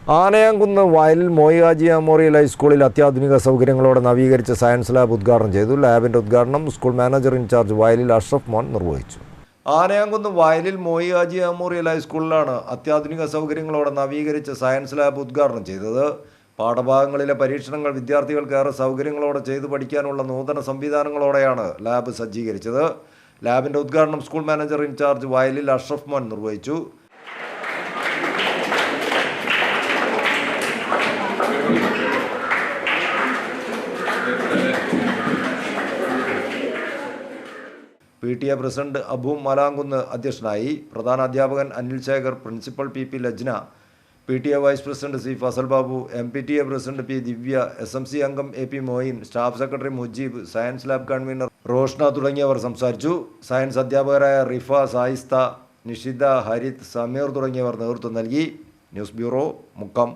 ആനയാംകുന്ന് വയലിൽ മോയിഹാജി മെമ്മോറിയൽ ഹൈസ്കൂളിൽ അത്യാധുനിക സൗകര്യങ്ങളോടെ നവീകരിച്ച സയൻസ് ലാബ് ഉദ്ഘാടനം ചെയ്തു. ലാബിൻ്റെ ഉദ്ഘാടനം സ്കൂൾ മാനേജർ ഇൻചാർജ് വയലിൽ അഷ്റഫ് മോൻ നിർവഹിച്ചു. ആനയാംകുന്ന് വയലിൽ മോയിഹാജി മെമ്മോറിയൽ ഹൈസ്കൂളിലാണ് അത്യാധുനിക സൗകര്യങ്ങളോടെ നവീകരിച്ച സയൻസ് ലാബ് ഉദ്ഘാടനം ചെയ്തത്. പാഠഭാഗങ്ങളിലെ പരീക്ഷണങ്ങൾ വിദ്യാർത്ഥികൾക്ക് ഏറെ സൗകര്യങ്ങളോടെ ചെയ്തു പഠിക്കാനുള്ള നൂതന സംവിധാനങ്ങളോടെയാണ് ലാബ് സജ്ജീകരിച്ചത്. ലാബിൻ്റെ ഉദ്ഘാടനം സ്കൂൾ മാനേജർ ഇൻചാർജ് വയലിൽ അഷ്റഫ് മോൻ നിർവഹിച്ചു. PTA പ്രസിഡന്റ് അബു മലാങ്കുന്ന് അധ്യക്ഷനായി. പ്രധാന അധ്യാപകൻ Anil Shekhar, principal PP Lajna, PTA vice president C Fazal Babu, MPTA president P Divya, SMC അംഗം AP Moin, staff secretary Mujeeb, science lab convener Roshna തുടങ്ങിയവർ സംസാരിച്ചു. സയൻസ് അധ്യാപകരായ റിഫ, സായിസ്ത, നിഷിത, ഹരിത്, സമീർ തുടങ്ങിയവർ നേതൃത്വം നൽകി. News bureau, Mukkam.